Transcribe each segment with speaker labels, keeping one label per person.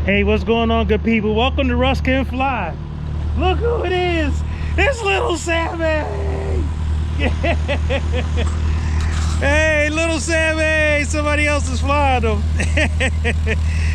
Speaker 1: Hey, what's going on, good people? Welcome to Russ Can Fly. Look who it is. It's little Sammy. Hey, little Sammy. Somebody else is flying him.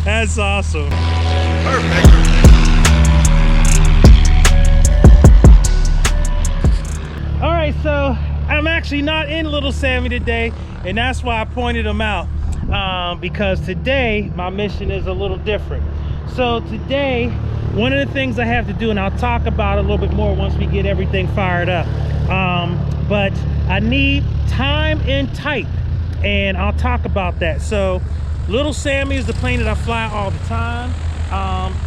Speaker 1: That's awesome.
Speaker 2: Perfect.
Speaker 1: All right, so I'm actually not in little Sammy today, and that's why I pointed him out. Because today my mission is a little different. So today, one of the things I have to do, and I'll talk about it a little bit more once we get everything fired up, but I need time and type, and I'll talk about that. So little Sammy is the plane that I fly all the time,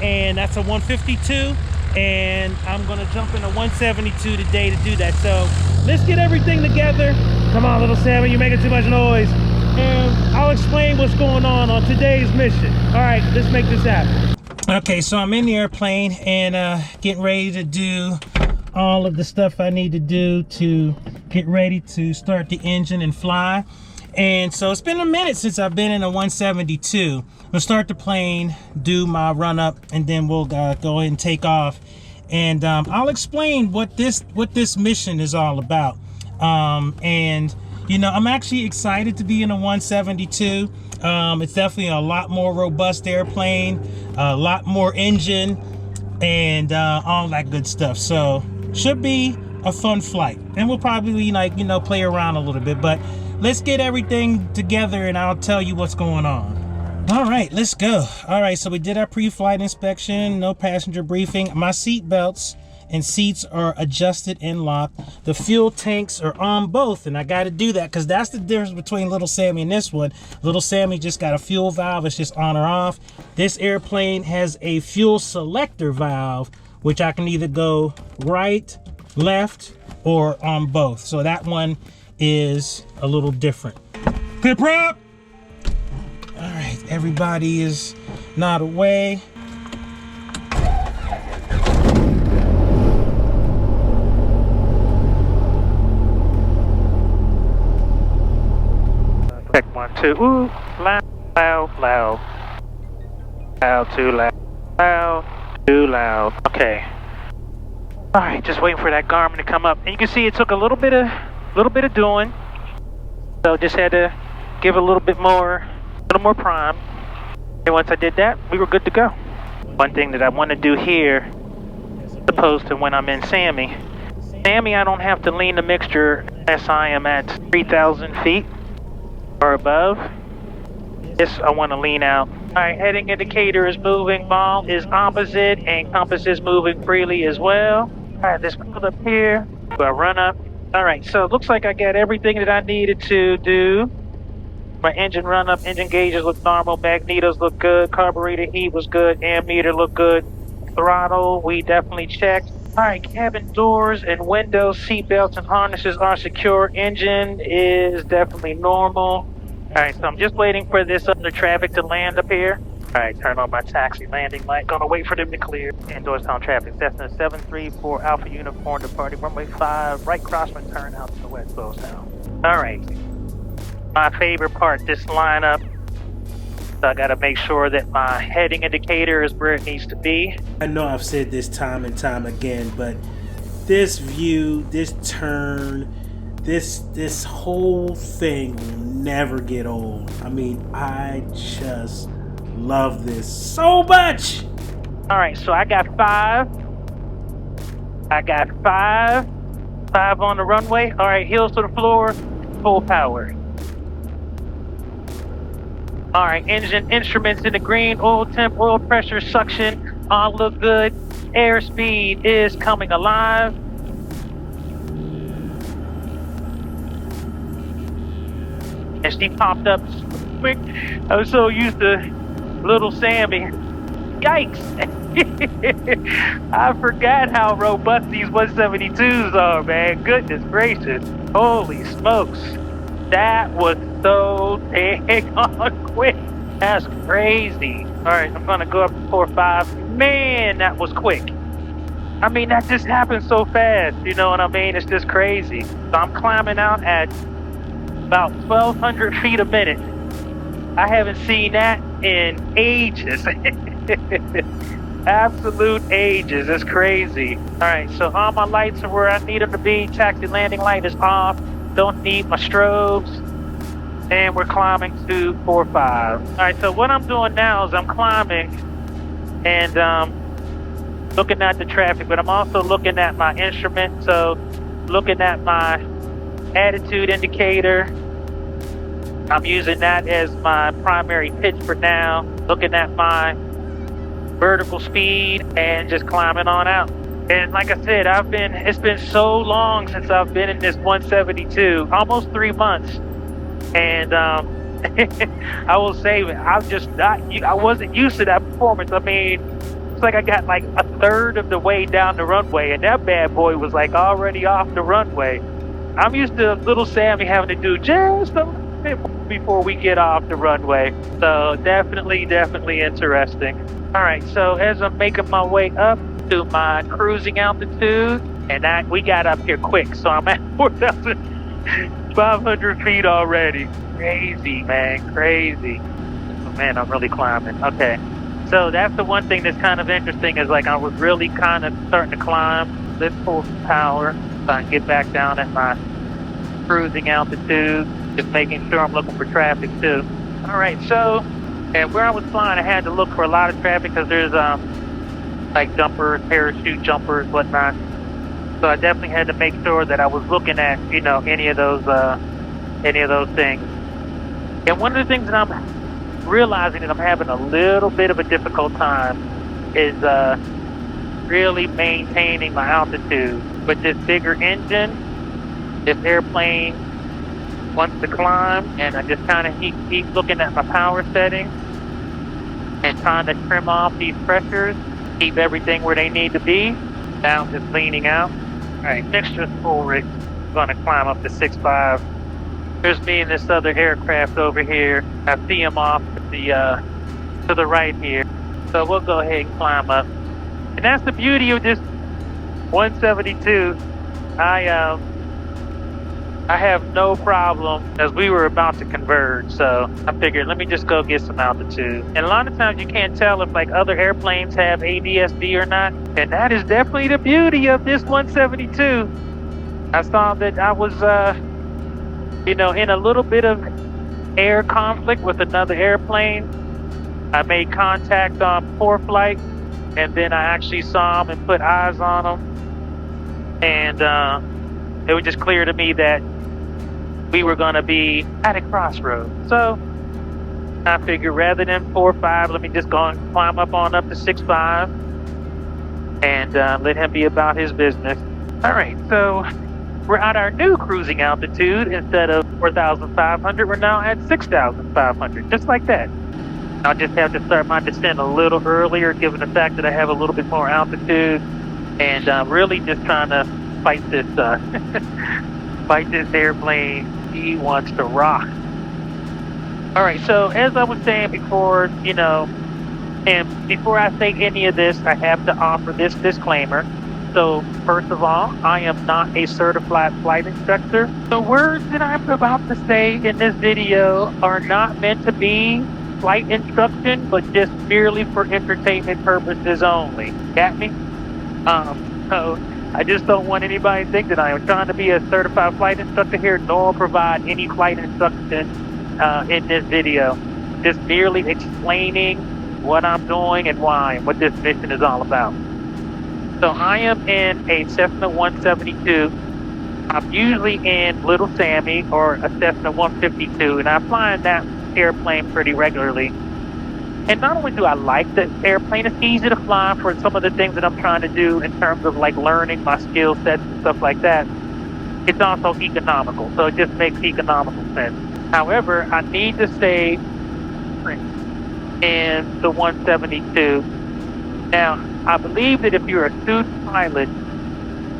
Speaker 1: and that's a 152, and I'm gonna jump in a 172 today to do that. So let's get everything together. Come on, little Sammy, you're making too much noise. And I'll explain what's going on today's mission. All right, let's make this happen. Okay, so I'm in the airplane and getting ready to do all of the stuff I need to do to get ready to start the engine and fly. And so it's been a minute since I've been in a 172. We'll start the plane, do my run up, and then we'll go ahead and take off. And I'll explain what this mission is all about. And you know, I'm actually excited to be in a 172. It's definitely a lot more robust airplane, a lot more engine, and all that good stuff. So should be a fun flight, and we'll probably, like, you know, play around a little bit. But let's get everything together, and I'll tell you what's going on. All right, let's go. All right, so we did our pre-flight inspection, no passenger briefing. My seat belts and seats are adjusted and locked. The fuel tanks are on both, and I got to do that because that's the difference between little Sammy and this one. Little Sammy just got a fuel valve, it's just on or off. This airplane has a fuel selector valve, which I can either go right, left, or on both. So that one is a little different. Pit prep. All right, everybody is not away. Check 1, 2. Ooh, loud, loud, loud. Loud, too loud. Loud, too loud. Okay. All right, just waiting for that Garmin to come up. And you can see it took a little bit of doing. So just had to give it a little more prime. And once I did that, we were good to go. One thing that I want to do here, as opposed to when I'm in Sammy, I don't have to lean the mixture unless I am at 3,000 feet or above. This I want to lean out. All right, heading indicator is moving, ball is opposite, and compass is moving freely as well. All right, let's put up here. We'll run up. All right, so it looks like I got everything that I needed to do. My engine run up, engine gauges look normal, magnetos look good, carburetor heat was good, ammeter look good, throttle we definitely checked. All right, cabin doors and windows, seat belts and harnesses are secure. Engine is definitely normal. All right, so I'm just waiting for this other traffic to land up here. All right, turn on my taxi landing light. Gonna wait for them to clear. Indoors town traffic. Cessna 734 Alpha Uniform departing runway 5. Right crosswind turn out to the west close down. All right, my favorite part, this lineup. So I gotta make sure that my heading indicator is where it needs to be. I know I've said this time and time again, but this view, this turn, this whole thing will never get old. I mean, I just love this so much. All right, so I got five on the runway. All right, heels to the floor, full power. All right, engine instruments in the green, oil temp, oil pressure, suction, all look good. Airspeed is coming alive. And she popped up quick. I was so used to little Sammy. Yikes! I forgot how robust these 172s are, man. Goodness gracious. Holy smokes. That was so dang on quick. That's crazy. All right, I'm gonna go up to 4.5. Man, that was quick. I mean, that just happened so fast. You know what I mean? It's just crazy. So I'm climbing out at about 1,200 feet a minute. I haven't seen that in ages.
Speaker 2: Absolute ages. It's crazy. All right, so all my lights are where I need them to be. Taxi landing light is off. Don't need my strobes. And we're climbing to 4-5. All right, so what I'm doing now is I'm climbing and looking at the traffic, but I'm also looking at my instrument. So looking at my attitude indicator. I'm using that as my primary pitch for now. Looking at my vertical speed and just climbing on out. And like I said, it's been so long since I've been in this 172, almost 3 months. And I will say, I wasn't used to that performance. I mean, it's like I got like a third of the way down the runway, and that bad boy was like already off the runway. I'm used to little Sammy having to do just a little bit before we get off the runway. So definitely interesting. All right, so as I'm making my way up to my cruising altitude, and we got up here quick, so I'm at 4,500 feet already. Crazy, man, crazy. Oh, man, I'm really climbing. Okay, so that's the one thing that's kind of interesting is like I was really kind of starting to climb. Let's pull some power so I can get back down at my cruising altitude. Just making sure I'm looking for traffic too. All right, so, and where I was flying, I had to look for a lot of traffic because there's like jumpers, parachute jumpers, whatnot. So I definitely had to make sure that I was looking at, any of those things. And one of the things that I'm realizing that I'm having a little bit of a difficult time is really maintaining my altitude. With this bigger engine, this airplane wants to climb, and I just kind of keep looking at my power settings and trying to trim off these pressures, keep everything where they need to be. Now I'm just leaning out. All right, mixture's full, Rick. I'm gonna climb up to 6.5. There's me and this other aircraft over here. I see him off to the right here. So we'll go ahead and climb up. And that's the beauty of this 172. I have no problem as we were about to converge. So I figured, let me just go get some altitude. And a lot of times you can't tell if like other airplanes have ADS-B or not. And that is definitely the beauty of this 172. I saw that I was, in a little bit of air conflict with another airplane. I made contact on poor flight, and then I actually saw them and put eyes on them. And it was just clear to me that we were going to be at a crossroads. So I figured rather than 4.5, let me just go and climb up to 6.5 and let him be about his business. All right, so we're at our new cruising altitude. Instead of 4,500, we're now at 6,500, just like that. I'll just have to start my descent a little earlier, given the fact that I have a little bit more altitude, and really just trying to fight this airplane. He wants to rock. All right, so as I was saying before, and before I say any of this, I have to offer this disclaimer. So first of all, I am not a certified flight instructor. The words that I'm about to say in this video are not meant to be flight instruction, but just merely for entertainment purposes only. Got me? So I just don't want anybody to think that I am trying to be a certified flight instructor here, nor provide any flight instruction in this video. Just merely explaining what I'm doing and why, and what this mission is all about. So I am in a Cessna 172. I'm usually in Little Sammy or a Cessna 152, and I fly in that airplane pretty regularly. And not only do I like the airplane, it's easy to fly for some of the things that I'm trying to do in terms of like learning my skill sets and stuff like that. It's also economical, so it just makes economical sense. However, I need to stay in the 172. Now, I believe that if you're a student pilot,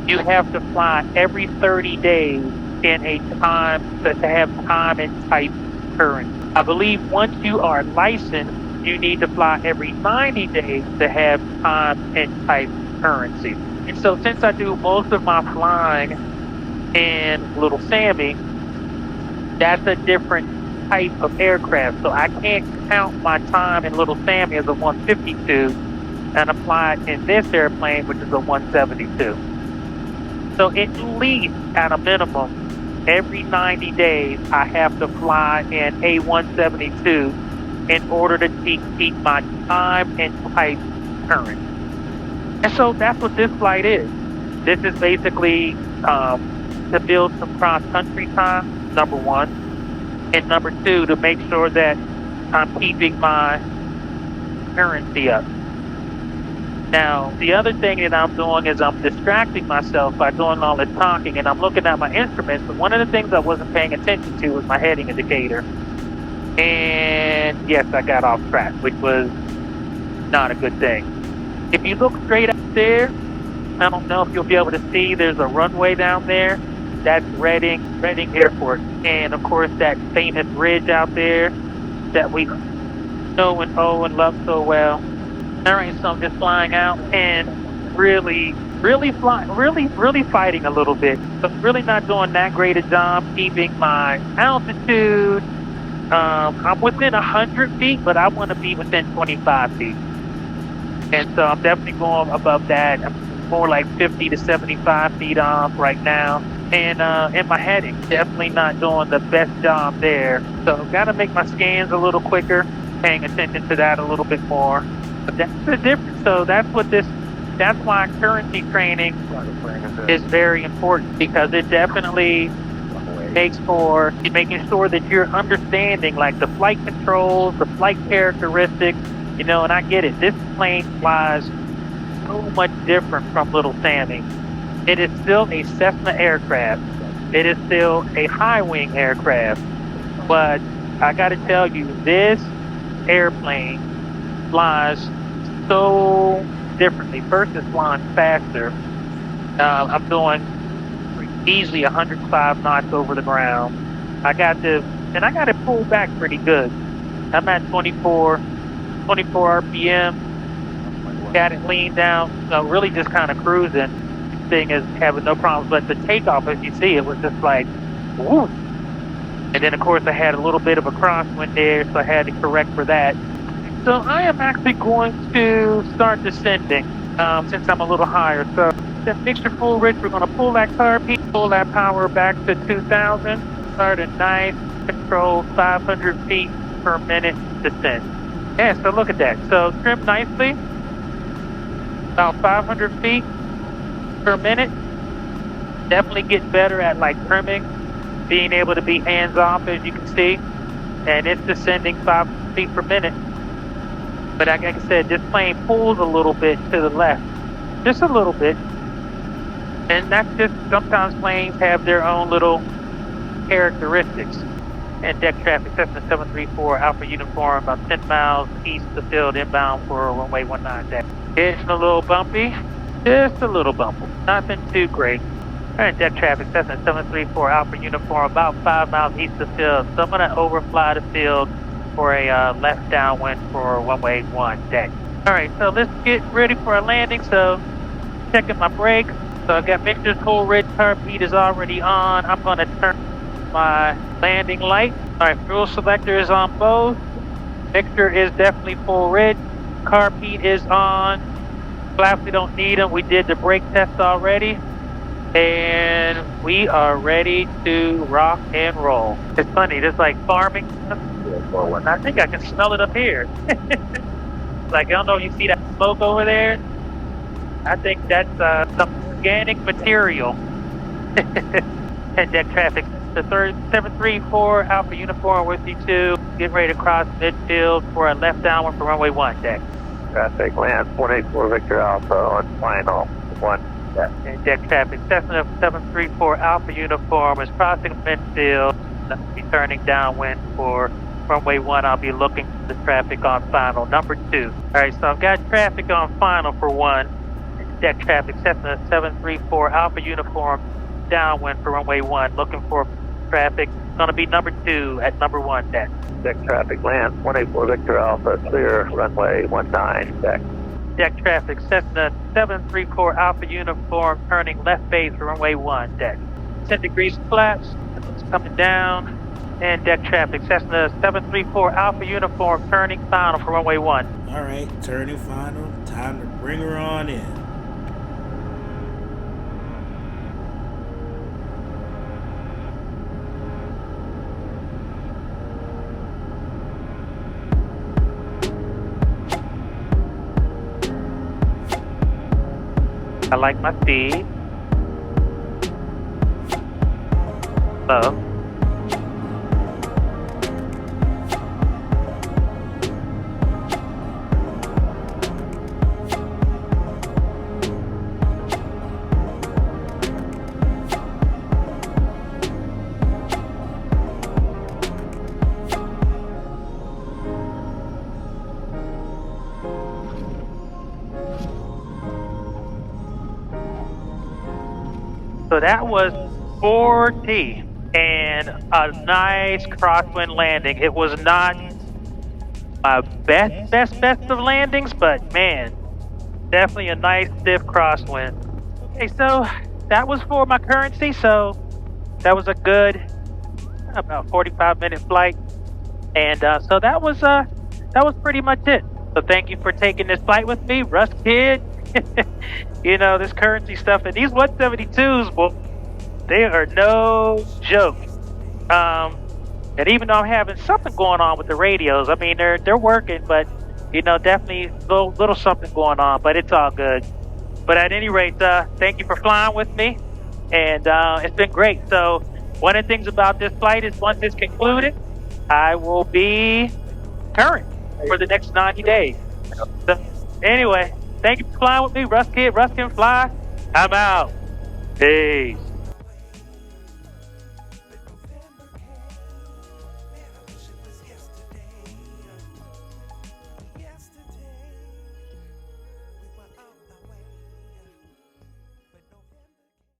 Speaker 2: you have to fly every 30 days in a time to have time and type currency. I believe once you are licensed, you need to fly every 90 days to have time and type currency. And so since I do most of my flying in Little Sammy, that's a different type of aircraft. So I can't count my time in Little Sammy as a 152 and apply it in this airplane, which is a 172. So at least, at a minimum, every 90 days, I have to fly in a 172 in order to keep my time and type current. And so that's what this flight is. This is basically to build some cross-country time, number one. And number two, to make sure that I'm keeping my currency up. Now, the other thing that I'm doing is I'm distracting myself by doing all this talking, and I'm looking at my instruments, but one of the things I wasn't paying attention to was my heading indicator. And yes, I got off track, which was not a good thing. If you look straight up there, I don't know if you'll be able to see, there's a runway down there. That's Reading Airport. And of course, that famous ridge out there that we know and owe and love so well. All right, so I'm just flying out and really fighting a little bit. So really not doing that great a job keeping my altitude. I'm within 100 feet, but I want to be within 25 feet. And so I'm definitely going above that. I'm more like 50 to 75 feet off right now. And in my heading, definitely not doing the best job there. So got to make my scans a little quicker, paying attention to that a little bit more. But that's the difference. So that's why currency training is very important, because it definitely makes for making sure that you're understanding like the flight controls, the flight characteristics, and I get it. This plane flies so much different from Little Sammy. It is still a Cessna aircraft. It is still a high wing aircraft. But I got to tell you, this airplane flies so differently. First, it's flying faster. I'm doing easily 105 knots over the ground. I got to pull back pretty good. I'm at 24 RPM. Got it leaned down. So really just kind of cruising. Thing is having no problems. But the takeoff, as you see, it was just like, woo. And then of course I had a little bit of a crosswind there, so I had to correct for that. So I am actually going to start descending since I'm a little higher. So that mixture full rich, we're going to pull that carb, pull that power back to 2,000, start a nice control 500 feet per minute descent. Yeah, so look at that. So trim nicely, about 500 feet per minute. Definitely getting better at like trimming, being able to be hands off, as you can see, and it's descending 5 feet per minute. But like I said, this plane pulls a little bit to the left, just a little bit, and that's just sometimes planes have their own little characteristics. And deck traffic, Cessna 734 Alpha Uniform, about 10 miles east of field, inbound for runway 19 deck. It's a little bumpy, just a little bumpy, nothing too great. All right, deck traffic, Cessna 734 Alpha Uniform, about 5 miles east of field. So I'm going to overfly the field for a left downwind for runway 1 deck. All right, so let's get ready for a landing. So checking my brakes. So I've got mixtures full rich, carb heat is already on. I'm going to turn my landing light. All right, fuel selector is on both. Mixture is definitely full rich. Carb heat is on. Flaps, we don't need them. We did the brake test already. And we are ready to rock and roll. It's funny, just like farming. I think I can smell it up here. Like, I don't know if you see that smoke over there. I think that's some organic material. Head deck traffic. The 734 Alpha Uniform with you two. Getting ready to cross midfield for a left downwind for runway 1 deck.
Speaker 3: Traffic land 184 Victor Alpha on final 1 deck.
Speaker 2: And deck traffic. Cessna 734 Alpha Uniform is crossing midfield. Let's be turning downwind for runway 1. I'll be looking for the traffic on final number 2. All right, so I've got traffic on final for 1. Deck traffic, Cessna 734 Alpha Uniform, downwind for runway 1. Looking for traffic. Going to be number 2 at number 1 deck.
Speaker 3: Deck traffic land 184 Victor Alpha, clear runway 19 deck.
Speaker 2: Deck traffic, Cessna 734 Alpha Uniform, turning left base for runway 1 deck. 10 degrees flaps. It's coming down. And deck traffic, Cessna 734 Alpha Uniform, turning final for runway 1.
Speaker 1: All right, turning final. Time to bring her on in.
Speaker 2: I like my speed. Slow. So that was 4D and a nice crosswind landing. It was not my best of landings, but man, definitely a nice stiff crosswind. Okay, so that was for my currency. So that was a good about 45-minute flight, and so that was pretty much it. So thank you for taking this flight with me, Russ Kid. You know, this currency stuff and these 172s, well, they are no joke. And even though I'm having something going on with the radios, I mean, they're working, but you know, definitely little something going on, but it's all good. But at any rate, thank you for flying with me, and it's been great. So one of the things about this flight is once it's concluded, I will be current for the next 90 days. So anyway, thank you for flying with me, Russ Kid. Russ can fly. I'm out. Peace.